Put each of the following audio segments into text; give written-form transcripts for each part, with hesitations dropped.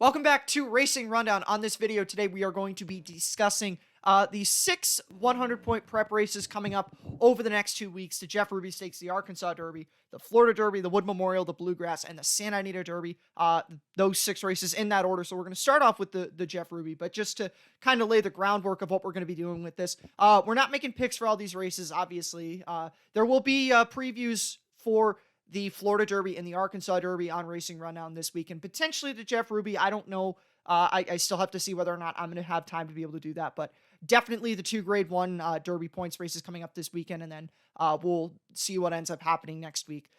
Welcome back to Racing Rundown. On this video today, we are going to be discussing the 6 100-point prep races coming up over the next 2 weeks: the Jeff Ruby Stakes, the Arkansas Derby, the Florida Derby, the Wood Memorial, the Bluegrass, and the Santa Anita Derby. Those 6 races in that order. So we're going to start off with the Jeff Ruby, but just to kind of lay the groundwork of what we're going to be doing with this, we're not making picks for all these races, obviously. There will be previews for the Florida Derby and the Arkansas Derby on Racing Rundown this week, and potentially the Jeff Ruby. I don't know. I still have to see whether or not I'm going to have time to be able to do that, but definitely the 2 Grade 1 Derby points races coming up this weekend, and then we'll see what ends up happening next week.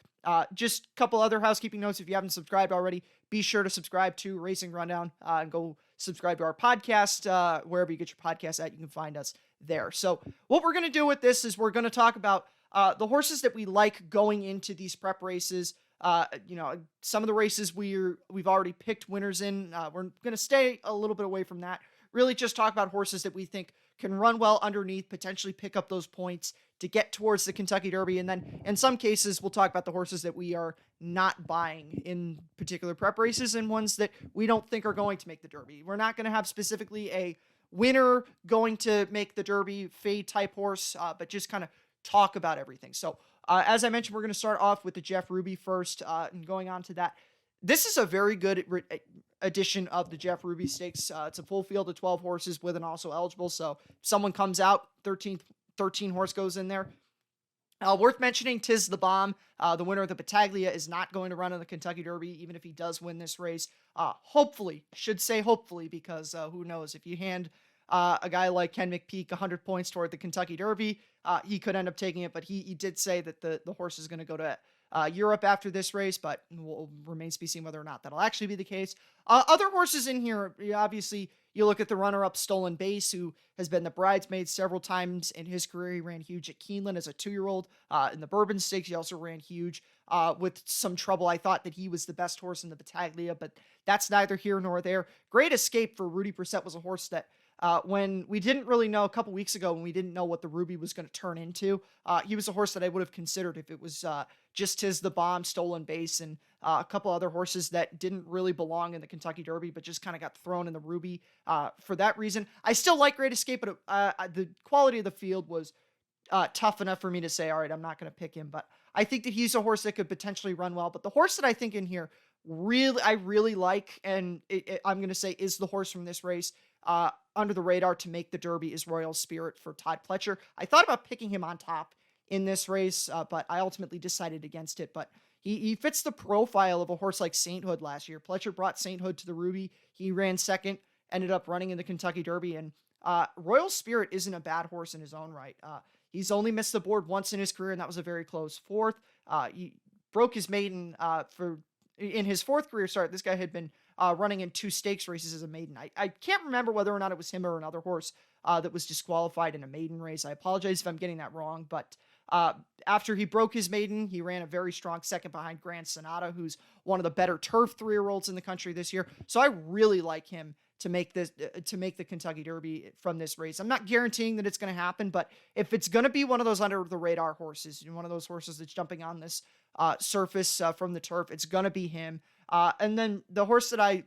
Just a couple other housekeeping notes. If you haven't subscribed already, be sure to subscribe to Racing Rundown and go subscribe to our podcast. Wherever you get your podcast at, you can find us there. So what we're going to do with this is we're going to talk about the horses that we like going into these prep races. Some of the races we've already picked winners in. We're going to stay a little bit away from that. Really just talk about horses that we think can run well underneath, potentially pick up those points to get towards the Kentucky Derby. And then in some cases, we'll talk about the horses that we are not buying in particular prep races and ones that we don't think are going to make the Derby. We're not going to have specifically a winner going to make the Derby fade type horse, but just kind of talk about everything. So as I mentioned, we're going to start off with the Jeff Ruby first, and going on to that. This is a very good edition of the Jeff Ruby Stakes. It's a full field of 12 horses with an also eligible. So if someone comes out, 13 horse goes in there. Worth mentioning, Tiz the Bomb, the winner of the Battaglia, is not going to run in the Kentucky Derby, even if he does win this race. Hopefully, should say hopefully, because who knows, if you hand a guy like Ken McPeak 100 points toward the Kentucky Derby, he could end up taking it, but he did say that the horse is going to go to Europe after this race, but remains to be seen whether or not that'll actually be the case. Other horses in here, obviously, you look at the runner-up Stolen Base, who has been the bridesmaid several times in his career. He ran huge at Keeneland as a 2-year-old. In the Bourbon Stakes, he also ran huge with some trouble. I thought that he was the best horse in the Battaglia, but that's neither here nor there. Great Escape for Rudy Brissett was a horse that when we didn't really know a couple weeks ago, when we didn't know what the Ruby was going to turn into, he was a horse that I would have considered if it was just Tiz the Bomb, Stolen Base, and a couple other horses that didn't really belong in the Kentucky Derby, but just kind of got thrown in the Ruby for that reason. I still like Great Escape, but the quality of the field was tough enough for me to say, all right, I'm not going to pick him. But I think that he's a horse that could potentially run well. But the horse that I think in here I really like, and I'm going to say is the horse from this race, under the radar to make the Derby, is Royal Spirit for Todd Pletcher. I thought about picking him on top in this race, but I ultimately decided against it. But he fits the profile of a horse like Sainthood last year. Pletcher brought Sainthood to the Ruby. He ran second, ended up running in the Kentucky Derby. And Royal Spirit isn't a bad horse in his own right. He's only missed the board once in his career, and that was a very close fourth. He broke his maiden in his 4th career start. This guy had been running in 2 stakes races as a maiden. I can't remember whether or not it was him or another horse that was disqualified in a maiden race. I apologize if I'm getting that wrong, but after he broke his maiden, he ran a very strong second behind Grand Sonata, who's one of the better turf 3-year-olds in the country this year. So I really like him to make the Kentucky Derby from this race. I'm not guaranteeing that it's going to happen, but if it's going to be one of those under the radar horses, one of those horses that's jumping on this surface from the turf, it's going to be him. And then the horse that I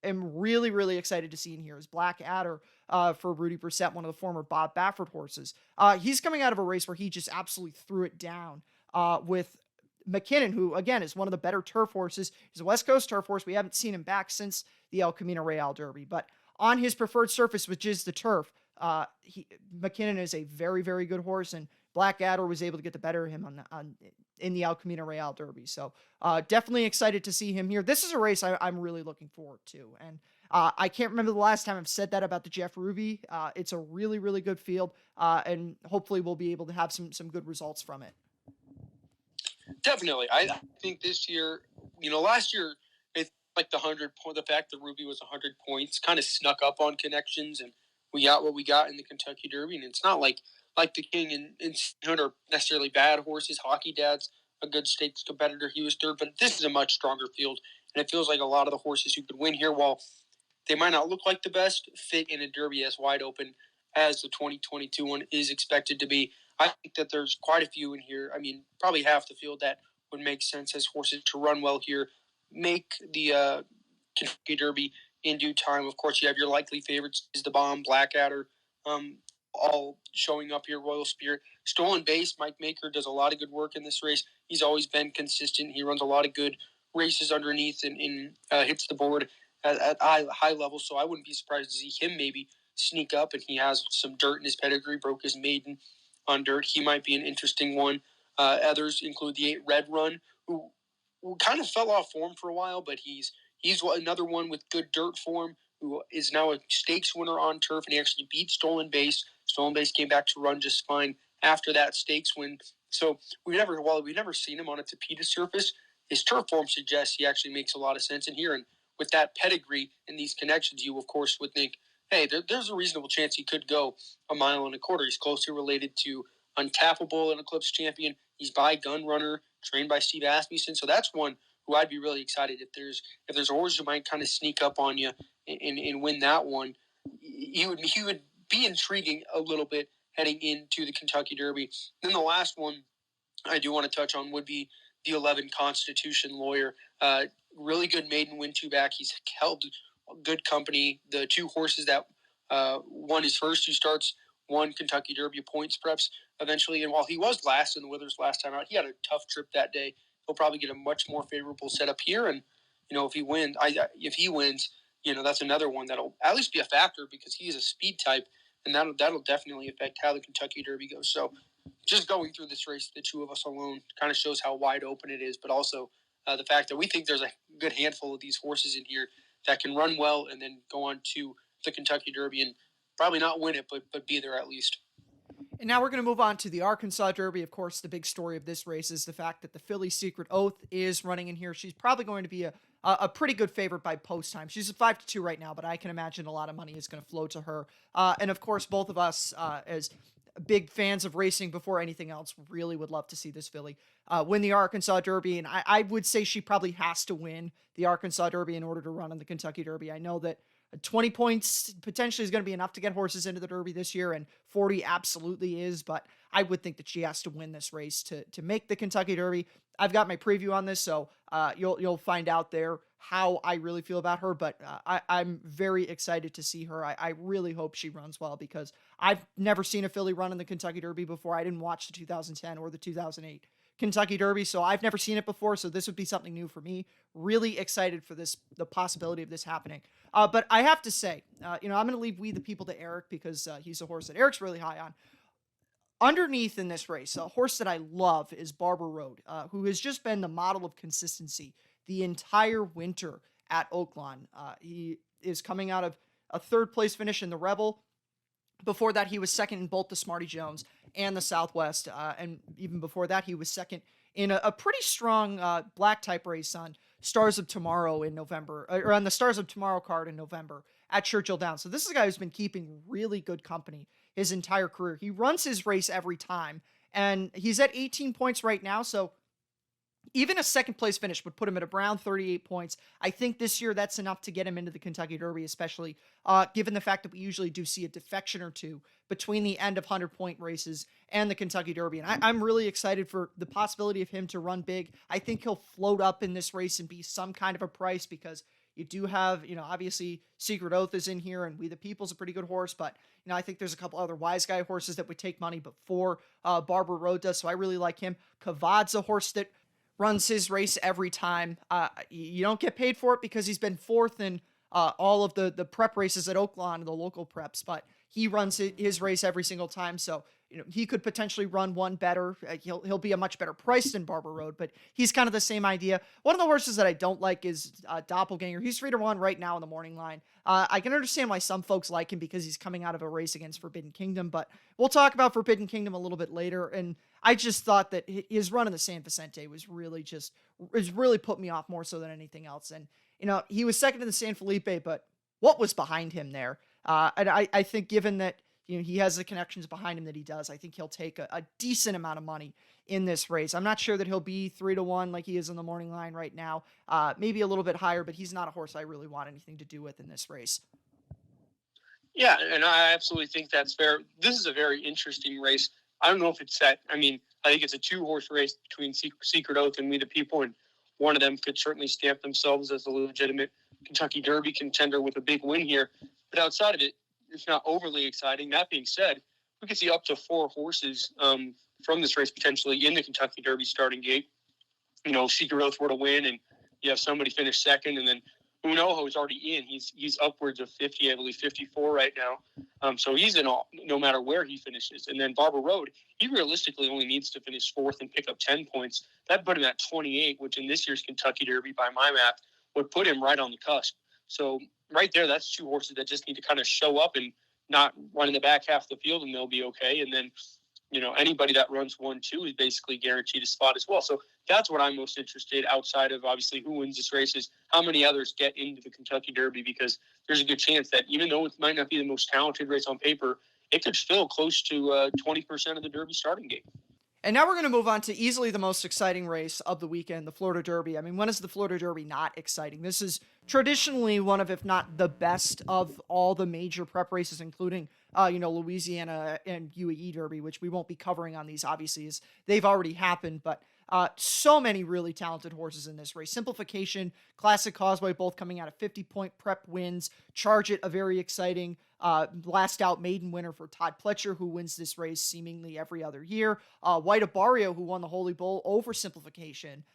am really, really excited to see in here is Black Adder for Rudy Brissett, one of the former Bob Baffert horses. He's coming out of a race where he just absolutely threw it down with McKinnon, who, again, is one of the better turf horses. He's a West Coast turf horse. We haven't seen him back since the El Camino Real Derby. But on his preferred surface, which is the turf, McKinnon is a very, very good horse, and Black Adder was able to get the better of him in the El Camino Real Derby. So definitely excited to see him here. This is a race I'm really looking forward to. And I can't remember the last time I've said that about the Jeff Ruby. It's a really, really good field, and hopefully we'll be able to have some good results from it. Definitely. I think this year, last year, it's like the fact that Ruby was 100 points kind of snuck up on connections, and we got what we got in the Kentucky Derby. And it's not like the King and Sainthood are necessarily bad horses. Hockey Dad's a good stakes competitor. He was 3rd, but this is a much stronger field. And it feels like a lot of the horses who could win here, while they might not look like the best, fit in a Derby as wide open as the 2022 one is expected to be. I think that there's quite a few in here. I mean, probably half the field that would make sense as horses to run well here, make the Kentucky Derby, in due time. Of course, you have your likely favorites, is the Bomb, Blackadder, all showing up here. Royal Spirit, Stolen Base. Mike Maker does a lot of good work in this race. He's always been consistent. He runs a lot of good races underneath and hits the board at high levels. So I wouldn't be surprised to see him maybe sneak up. And he has some dirt in his pedigree. Broke his maiden on dirt. He might be an interesting one. Others include the 8 Red Run, who kind of fell off form for a while, but he's another one with good dirt form, who is now a stakes winner on turf, and he actually beat Stolen Base. Stolen Base came back to run just fine after that stakes win. So we've never seen him on a Tapeta surface, his turf form suggests he actually makes a lot of sense in here. And with that pedigree and these connections, you of course would think, hey, there's a reasonable chance he could go a mile and a quarter. He's closely related to Untappable, an Eclipse champion. He's by Gun Runner, trained by Steve Asmussen. So that's one who I'd be really excited if there's a horse who might kind of sneak up on you and win that one. He would be intriguing a little bit heading into the Kentucky Derby. Then the last one I do want to touch on would be the 11 Constitution Lawyer. Really good maiden win-two back. He's held good company. The 2 horses that won his first 2 starts won Kentucky Derby points preps eventually. And while he was last in the Withers last time out, he had a tough trip that day. He'll probably get a much more favorable setup here. And, if he wins, that's another one that'll at least be a factor because he is a speed type, and that'll definitely affect how the Kentucky Derby goes. So just going through this race, the 2 of us alone kind of shows how wide open it is, but also the fact that we think there's a good handful of these horses in here that can run well and then go on to the Kentucky Derby and probably not win it, but be there at least. And now we're going to move on to the Arkansas Derby. Of course, the big story of this race is the fact that the filly Secret Oath is running in here. She's probably going to be a pretty good favorite by post time. She's a 5-2 right now, but I can imagine a lot of money is going to flow to her. And of course, both of us, as big fans of racing before anything else, really would love to see this filly win the Arkansas Derby. And I would say she probably has to win the Arkansas Derby in order to run in the Kentucky Derby. I know that 20 points potentially is going to be enough to get horses into the Derby this year, and 40 absolutely is, but I would think that she has to win this race to make the Kentucky Derby. I've got my preview on this, so you'll find out there how I really feel about her, but I'm very excited to see her. I really hope she runs well because I've never seen a filly run in the Kentucky Derby before. I didn't watch the 2010 or the 2008 Kentucky Derby, so I've never seen it before, so this would be something new for me. Really excited for the possibility of this happening. But I have to say, I'm going to leave We the People to Eric because he's a horse that Eric's really high on. Underneath in this race, a horse that I love is Barber Road, who has just been the model of consistency the entire winter at Oaklawn. He is coming out of a 3rd place finish in the Rebel. Before that, he was second in both the Smarty Jones and the Southwest. And even before that, he was second in a pretty strong black type race on Stars of Tomorrow in November, or on the Stars of Tomorrow card in November at Churchill Downs. So this is a guy who's been keeping really good company his entire career. He runs his race every time, and he's at 18 points right now. So even a 2nd place finish would put him at around 38 points. I think this year that's enough to get him into the Kentucky Derby, especially given the fact that we usually do see a defection or two between the end of 100-point races and the Kentucky Derby. And I'm really excited for the possibility of him to run big. I think he'll float up in this race and be some kind of a price because you do have, obviously Secret Oath is in here and We the People's a pretty good horse, but, I think there's a couple other Wise Guy horses that would take money before Barber Road does, so I really like him. Kavad's a horse that runs his race every time. You don't get paid for it because he's been 4th in all of the prep races at Oaklawn and the local preps, but he runs his race every single time. So, he could potentially run one better. He'll be a much better price than Barber Road, but he's kind of the same idea. One of the horses that I don't like is Doppelganger. He's 3-1 right now in the morning line. I can understand why some folks like him because he's coming out of a race against Forbidden Kingdom, but we'll talk about Forbidden Kingdom a little bit later. And I just thought that his run in the San Vicente was really put me off more so than anything else. And, he was second in the San Felipe, but what was behind him there? And I think given that, he has the connections behind him that he does, I think he'll take a decent amount of money in this race. I'm not sure that he'll be 3-1 like he is in the morning line right now. Maybe a little bit higher, but he's not a horse I really want anything to do with in this race. Yeah, and I absolutely think that's fair. This is a very interesting race. I don't know if it's set. I think it's a 2-horse race between Secret Oath and We the People, and one of them could certainly stamp themselves as a legitimate Kentucky Derby contender with a big win here. But outside of it, it's not overly exciting. That being said, we could see up to 4 horses from this race potentially in the Kentucky Derby starting gate. Secret Oath were to win, and you have somebody finish second, and then Unoho is already in. He's upwards of 50, I believe 54 right now. So he's in all, no matter where he finishes. And then Barber Road, he realistically only needs to finish 4th and pick up 10 points. That put him at 28, which in this year's Kentucky Derby, by my math, would put him right on the cusp. So right there, that's 2 horses that just need to kind of show up and not run in the back half of the field, and they'll be okay. And then, anybody that runs 1-2 is basically guaranteed a spot as well. So that's what I'm most interested outside of obviously who wins this race is how many others get into the Kentucky Derby, because there's a good chance that even though it might not be the most talented race on paper, it could fill close to 20% of the Derby starting gate. And now we're going to move on to easily the most exciting race of the weekend, the Florida Derby. I mean, when is the Florida Derby not exciting? This is traditionally one of, if not the best of all the major prep races, including, Louisiana and UAE Derby, which we won't be covering on these, obviously, as they've already happened. But so many really talented horses in this race. Simplification, Classic Causeway, both coming out of 50-point prep wins. Charge It, a very exciting last out maiden winner for Todd Pletcher, who wins this race seemingly every other year. White Abarrio, who won the Holy Bull over Simplification,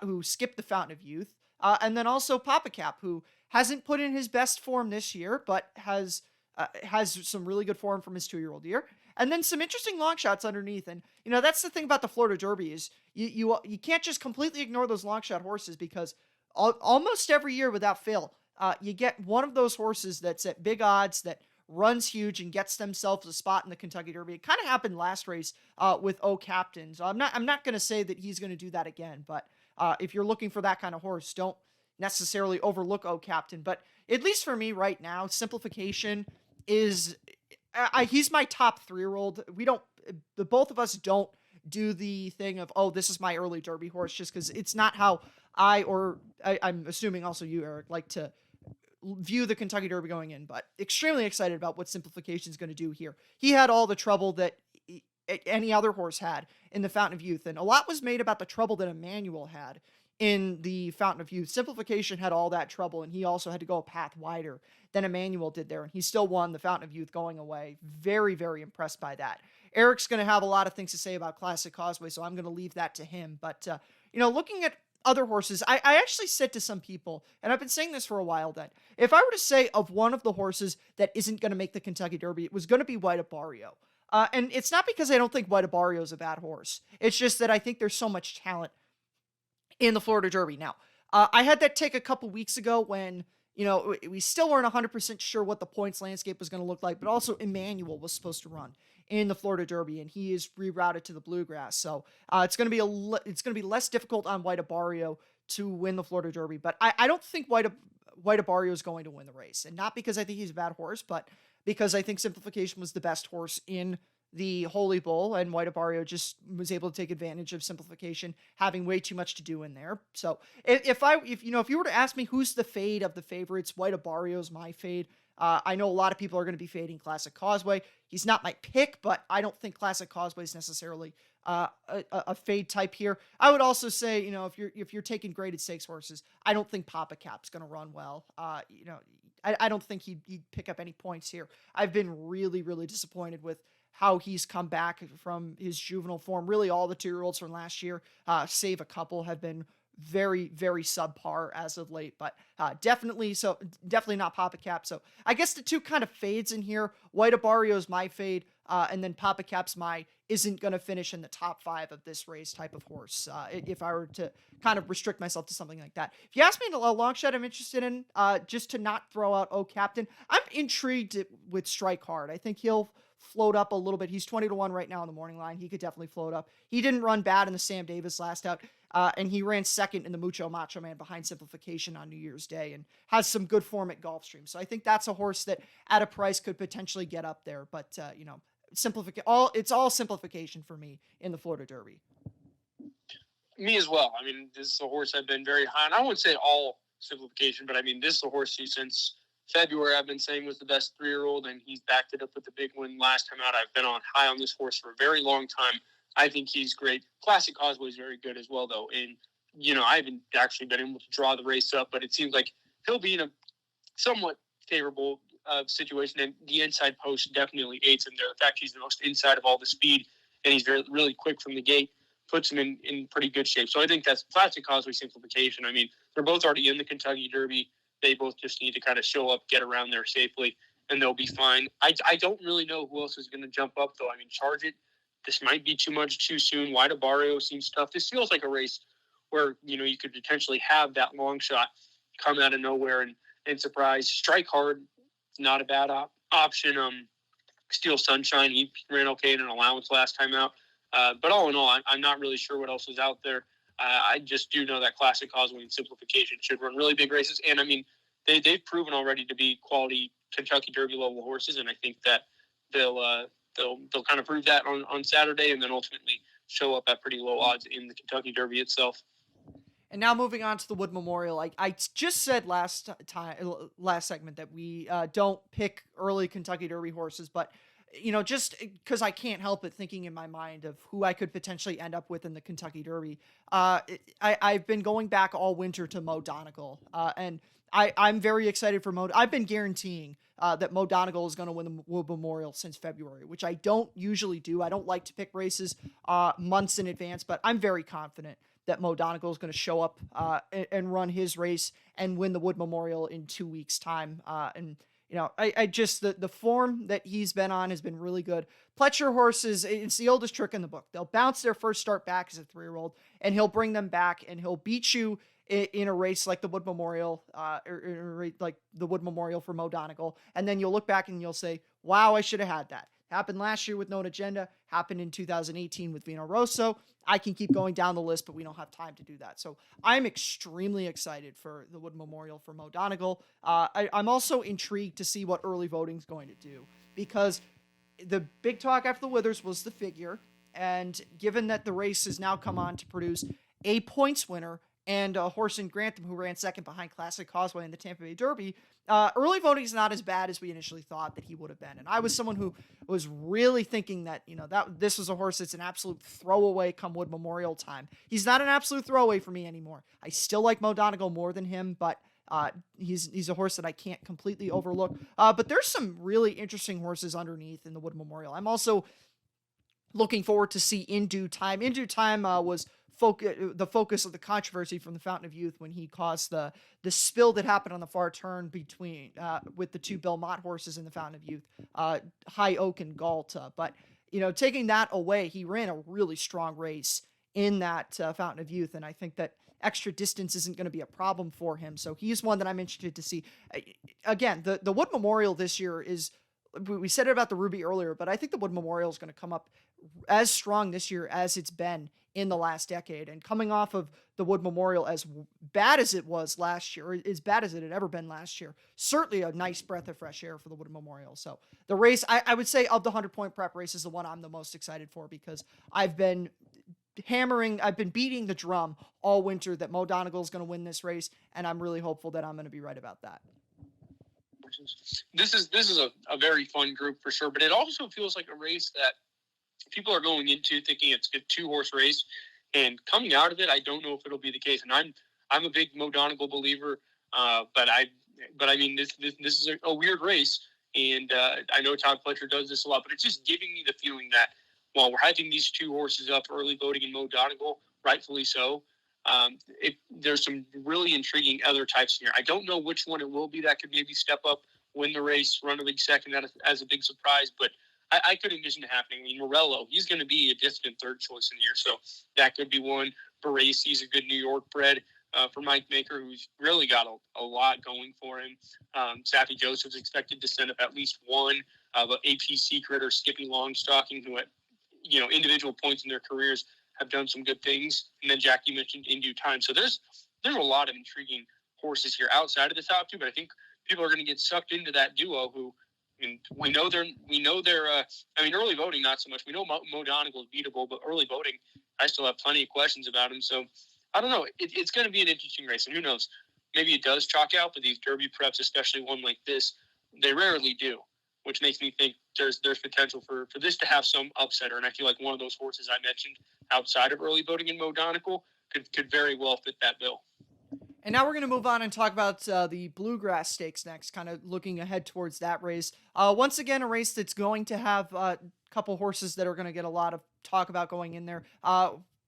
who skipped the Fountain of Youth. And then also Papa Cap, who hasn't put in his best form this year, but has some really good form from his 2-year-old year. And then some interesting long shots underneath. And, that's the thing about the Florida Derby is you can't just completely ignore those long shot horses, because almost every year without fail, you get one of those horses that's at big odds that runs huge and gets themselves a spot in the Kentucky Derby. It kind of happened last race with O Captain. So I'm not going to say that he's going to do that again, but if you're looking for that kind of horse, don't necessarily overlook O Captain. But at least for me right now, Simplification is he's my top 3-year-old. The both of us don't do the thing of, oh, this is my early Derby horse, just because it's not how I'm assuming also you, Eric, like to view the Kentucky Derby going in, but extremely excited about what Simplification is going to do here. He had all the trouble that any other horse had in the Fountain of Youth, and a lot was made about the trouble that Emmanuel had in the Fountain of Youth. Simplification had all that trouble, and he also had to go a path wider than Emmanuel did there, and he still won the Fountain of Youth going away. Very, very impressed by that. Eric's going to have a lot of things to say about Classic Causeway, so I'm going to leave that to him. But, looking at other horses, I actually said to some people, and I've been saying this for a while, that if I were to say of one of the horses that isn't going to make the Kentucky Derby, it was going to be White Abarrio. And it's not because I don't think White Abarrio is a bad horse. It's just that I think there's so much talent in the Florida Derby. Now, I had that take a couple weeks ago when, we still weren't 100% sure what the points landscape was going to look like, but also Emmanuel was supposed to run in the Florida Derby, and he is rerouted to the Bluegrass. So it's going to be less difficult on White Abarrio to win the Florida Derby. But I don't think White Abarrio is going to win the race, and not because I think he's a bad horse, but because I think Simplification was the best horse in the Holy Bull, and White Abarrio just was able to take advantage of Simplification having way too much to do in there. So if you were to ask me who's the fade of the favorites, White Abarrio is my fade. I know a lot of people are going to be fading Classic Causeway. He's not my pick, but I don't think Classic Causeway is necessarily a fade type here. I would also say, if you're taking graded stakes horses, I don't think Papa Cap's going to run well. I don't think he'd pick up any points here. I've been really, really disappointed with how he's come back from his juvenile form. Really, all the 2-year-olds from last year, save a couple, have been very, very subpar as of late, but definitely not Papa Cap. So I guess the two kind of fades in here. White Abarrio is my fade, and then Papa Cap's isn't going to finish in the top 5 of this race type of horse. If I were to kind of restrict myself to something like that. If you ask me a long shot I'm interested in, just to not throw out O Captain, I'm intrigued with Strike Hard. I think he'll float up a little bit. He's 20-1 right now on the morning line. He could definitely float up. He didn't run bad in the Sam Davis last out, and he ran second in the Mucho Macho Man behind Simplification on New Year's Day and has some good form at Gulfstream. So I think that's a horse that at a price could potentially get up there. But, it's all Simplification for me in the Florida Derby. Me as well. I mean, this is a horse I've been very high on. I wouldn't say all Simplification, but I mean, this is a horse who since February I've been saying was the best 3-year-old, and he's backed it up with the big win last time out. I've been high on this horse for a very long time. I think he's great. Classic Causeway is very good as well, though. And, I haven't actually been able to draw the race up, but it seems like he'll be in a somewhat favorable situation, and the inside post definitely aids him there. In fact, he's the most inside of all the speed, and he's really quick from the gate, puts him in pretty good shape. So I think that's classic Causeway simplification. I mean, they're both already in the Kentucky Derby. They both just need to kind of show up, get around there safely, and they'll be fine. I don't really know who else is going to jump up, though. I mean, Charge It, this might be too much too soon. Wide Barrio seems tough. This feels like a race where, you could potentially have that long shot come out of nowhere and surprise. Strike Hard, not a bad option. Steel Sunshine, he ran okay in an allowance last time out. But all in all, I'm not really sure what else is out there. I just do know that Classic Causeway and Simplification should run really big races. And, I mean, they've proven already to be quality Kentucky Derby level horses, and I think that they'll kind of prove that on Saturday, and then ultimately show up at pretty low odds in the Kentucky Derby itself. And now moving on to the Wood Memorial, I just said last segment that we don't pick early Kentucky Derby horses, but just because I can't help it thinking in my mind of who I could potentially end up with in the Kentucky Derby. I've been going back all winter to Mo Donegal, and I'm very excited for Mo. I've been guaranteeing that Mo Donegal is going to win the Wood Memorial since February, which I don't usually do. I don't like to pick races months in advance, but I'm very confident that Mo Donegal is going to show up and run his race and win the Wood Memorial in 2 weeks' time. I just, the form that he's been on has been really good. Pletcher horses, it's the oldest trick in the book. They'll bounce their first start back as a 3-year-old, and he'll bring them back, and he'll beat you in a race like the Wood Memorial, or like the Wood Memorial for Mo Donegal. And then you'll look back and you'll say, wow, I should have had that. Happened last year with Known Agenda, happened in 2018 with Vino Rosso. I can keep going down the list, but we don't have time to do that. So I'm extremely excited for the Wood Memorial for Mo Donegal. I'm also intrigued to see what early voting is going to do, because the big talk after the Withers was the figure. And given that the race has now come on to produce a points winner and a horse in Grantham who ran second behind Classic Causeway in the Tampa Bay Derby, early voting is not as bad as we initially thought that he would have been. And I was someone who was really thinking that, that this was a horse that's an absolute throwaway come Wood Memorial time. He's not an absolute throwaway for me anymore. I still like Mo Donegal more than him, but he's a horse that I can't completely overlook. But there's some really interesting horses underneath in the Wood Memorial. I'm also looking forward to see In Due Time. In Due Time was the focus of the controversy from the Fountain of Youth when he caused the spill that happened on the far turn between with the two Belmont horses in the Fountain of Youth, High Oak and Galt. But taking that away, he ran a really strong race in that Fountain of Youth, and I think that extra distance isn't going to be a problem for him. So he's one that I'm interested to see. Again, the Wood Memorial this year is. We said it about the Ruby earlier, but I think the Wood Memorial is going to come up as strong this year as it's been in the last decade. And coming off of the Wood Memorial, as bad as it was last year, or as bad as it had ever been last year, certainly a nice breath of fresh air for the Wood Memorial. So the race, I would say of the 100-point prep race is the one I'm the most excited for, because I've been beating the drum all winter that Mo Donegal is going to win this race, and I'm really hopeful that I'm going to be right about that. This is a very fun group for sure, but it also feels like a race that people are going into thinking it's a 2-horse race, and coming out of it, I don't know if it'll be the case. And I'm a big Mo Donegal believer, but I mean this is a weird race, and I know Todd Pletcher does this a lot, but it's just giving me the feeling that while we're hyping these 2 horses up, early voting in Mo Donegal, rightfully so. There's some really intriguing other types here. I don't know which one it will be that could maybe step up, win the race, run a league second as a big surprise, but I could envision it happening. I mean, Morello, he's going to be a distant third choice in here, so that could be one. Barres, he's a good New York bred for Mike Maker, who's really got a lot going for him. Saffy Joseph's expected to send up at least one, but AP Secret or Skippy Longstocking, who at individual points in their careers have done some good things. And then Jack, you mentioned In Due Time. So there's a lot of intriguing horses here outside of the top 2, but I think people are going to get sucked into that duo who, I mean, we know they're early voting, not so much. We know Mo Donegal is beatable, but early voting, I still have plenty of questions about him. So I don't know. It's going to be an interesting race, and who knows? Maybe it does chalk out, but these Derby preps, especially one like this, they rarely do, which makes me think there's potential for this to have some upsetter. And I feel like one of those horses I mentioned outside of early voting in Mo Donegal could very well fit that bill. And now we're going to move on and talk about the Bluegrass Stakes next, kind of looking ahead towards that race. Once again, a race that's going to have a couple horses that are going to get a lot of talk about going in there.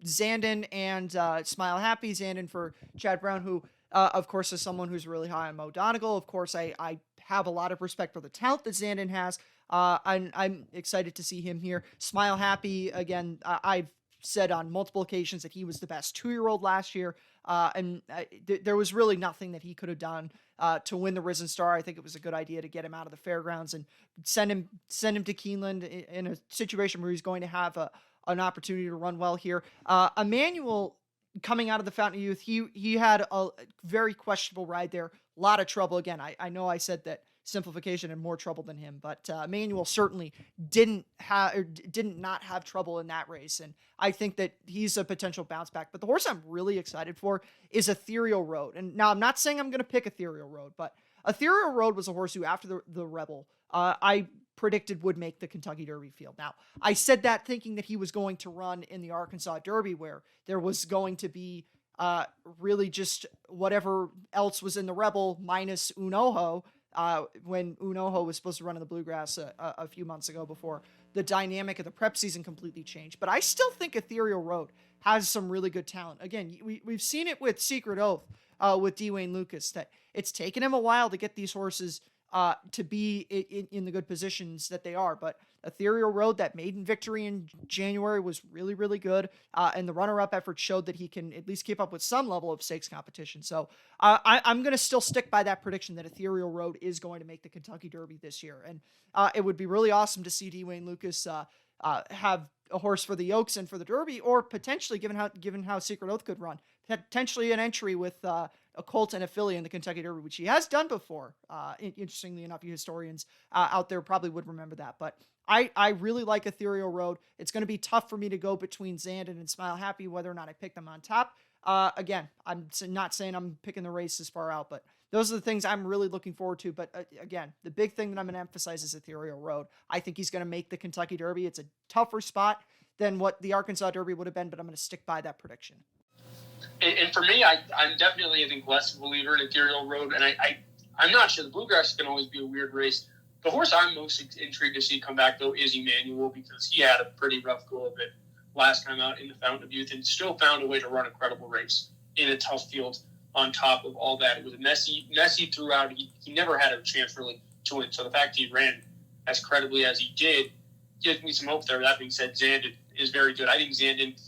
Zandon and Smile Happy. Zandon for Chad Brown, who, of course, is someone who's really high on Mo Donegal. Of course, I have a lot of respect for the talent that Zandon has. I'm excited to see him here. Smile Happy, again, I've said on multiple occasions that he was the best 2-year-old last year. There was really nothing that he could have done to win the Risen Star. I think it was a good idea to get him out of the fairgrounds and send him to Keeneland in a situation where he's going to have an opportunity to run well here. Emmanuel, coming out of the Fountain of Youth, he had a very questionable ride there. A lot of trouble. Again, I know I said that Simplification had more trouble than him, but Emmanuel certainly didn't not have trouble in that race, and I think that he's a potential bounce back. But the horse I'm really excited for is Ethereal Road. And now I'm not saying I'm going to pick Ethereal Road, but Ethereal Road was a horse who, after the Rebel, I predicted would make the Kentucky Derby field. Now, I said that thinking that he was going to run in the Arkansas Derby, where there was going to be really just whatever else was in the Rebel minus Unoho, when Unoho was supposed to run in the Bluegrass a few months ago before the dynamic of the prep season completely changed. But I still think Ethereal Road has some really good talent. Again, we've seen it with Secret Oath with Dwayne Lucas, that it's taken him a while to get these horses to be in the good positions that they are. But Ethereal Road, that maiden victory in January, was really, really good. And the runner-up effort showed that he can at least keep up with some level of stakes competition. So I'm going to still stick by that prediction that Ethereal Road is going to make the Kentucky Derby this year. And it would be really awesome to see Dwayne Lucas have a horse for the Oaks and for the Derby, or potentially, given how Secret Oath could run, potentially an entry with a Colt and a filly in the Kentucky Derby, which he has done before. Interestingly enough, you historians out there probably would remember that. But I really like Ethereal Road. It's going to be tough for me to go between Zandon and Smile Happy, whether or not I pick them on top. Again, I'm not saying I'm picking the race this far out, but those are the things I'm really looking forward to. But again, the big thing that I'm going to emphasize is Ethereal Road. I think he's going to make the Kentucky Derby. It's a tougher spot than what the Arkansas Derby would have been, but I'm going to stick by that prediction. And for me, I'm definitely, I think, less of a believer in Ethereal Road. And I'm not sure. The Bluegrass can always be a weird race. The horse I'm most intrigued to see come back, though, is Emmanuel, because he had a pretty rough go of it last time out in the Fountain of Youth and still found a way to run a credible race in a tough field. On top of all that, it was messy throughout. He never had a chance really to win. So the fact he ran as credibly as he did gives me some hope there. That being said, Zandon is very good. I think Zandon,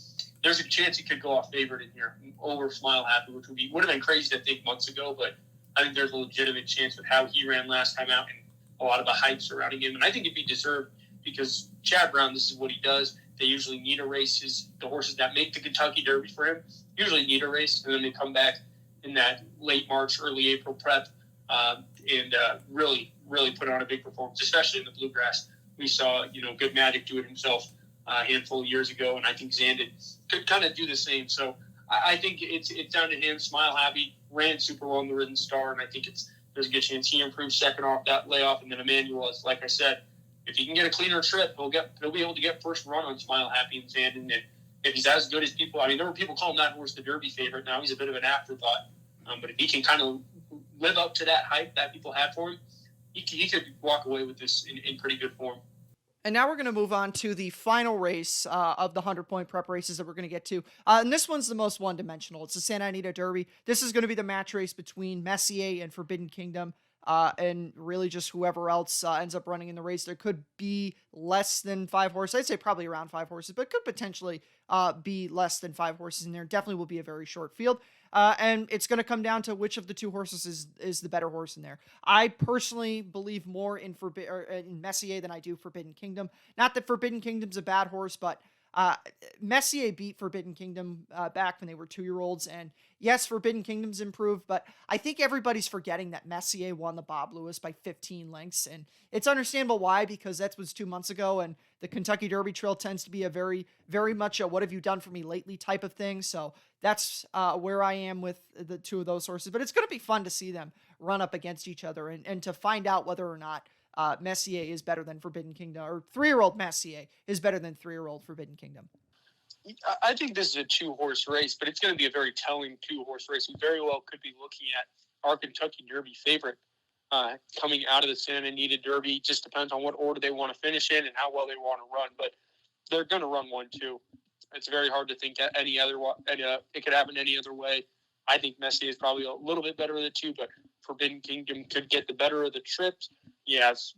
there's a chance he could go off favorite in here over Smile Happy, which would have been crazy to think months ago, but I think there's a legitimate chance with how he ran last time out and a lot of the hype surrounding him. And I think it'd be deserved, because Chad Brown, this is what he does. They usually need a race. The horses that make the Kentucky Derby for him usually need a race, and then they come back in that late March, early April prep and really, really put on a big performance, especially in the Bluegrass. We saw, Good Magic do it himself a handful of years ago, and I think Zandon could kind of do the same. So I think it's down to him. Smile Happy ran super well in the Risen Star, and I think there's a good chance he improves second off that layoff. And then Emmanuel, is, like I said, if he can get a cleaner trip, he'll be able to get first run on Smile Happy and Zandon. And if he's as good as people, there were people calling that horse the Derby favorite. Now he's a bit of an afterthought. But if he can kind of live up to that hype that people have for him, he could walk away with this in pretty good form. And now we're going to move on to the final race of the 100-point prep races that we're going to get to. And this one's the most one-dimensional. It's the Santa Anita Derby. This is going to be the match race between Messier and Forbidden Kingdom. And really just whoever else ends up running in the race. There could be less than 5 horses. I'd say probably around 5 horses, but could potentially be less than 5 horses in there. Definitely will be a very short field. And it's going to come down to which of the 2 horses is the better horse in there. I personally believe more in Messier than I do Forbidden Kingdom. Not that Forbidden Kingdom's a bad horse, but Messier beat Forbidden Kingdom back when they were 2-year-olds, and yes, Forbidden Kingdom's improved, but I think everybody's forgetting that Messier won the Bob Lewis by 15 lengths, and it's understandable why, because that was 2 months ago, and the Kentucky Derby Trail tends to be a very, very much a what have you done for me lately type of thing, so that's where I am with the 2 of those horses, but it's going to be fun to see them run up against each other and to find out whether or not Messier is better than Forbidden Kingdom, or 3-year-old Messier is better than 3-year-old Forbidden Kingdom. I think this is a 2-horse race, but it's going to be a very telling 2-horse race. We very well could be looking at our Kentucky Derby favorite coming out of the Santa Anita Derby. Just depends on what order they want to finish in and how well they want to run. But they're going to run 1-2. It's very hard to think any other. It could happen any other way. I think Messier is probably a little bit better of the two, but Forbidden Kingdom could get the better of the trips. Yes,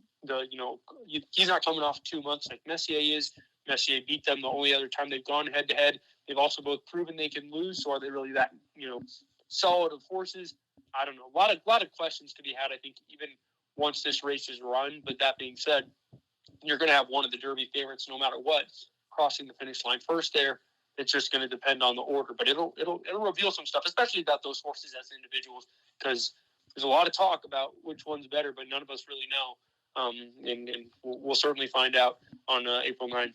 he's not coming off 2 months like Messier is. Messier beat them the only other time they've gone head to head. They've also both proven they can lose. So are they really that solid of horses? I don't know. A lot of questions to be had, I think, even once this race is run. But that being said, you're going to have one of the Derby favorites no matter what crossing the finish line first there. It's just going to depend on the order, but it'll reveal some stuff, especially about those horses as individuals, because there's a lot of talk about which one's better, but none of us really know. And we'll certainly find out on April 9th.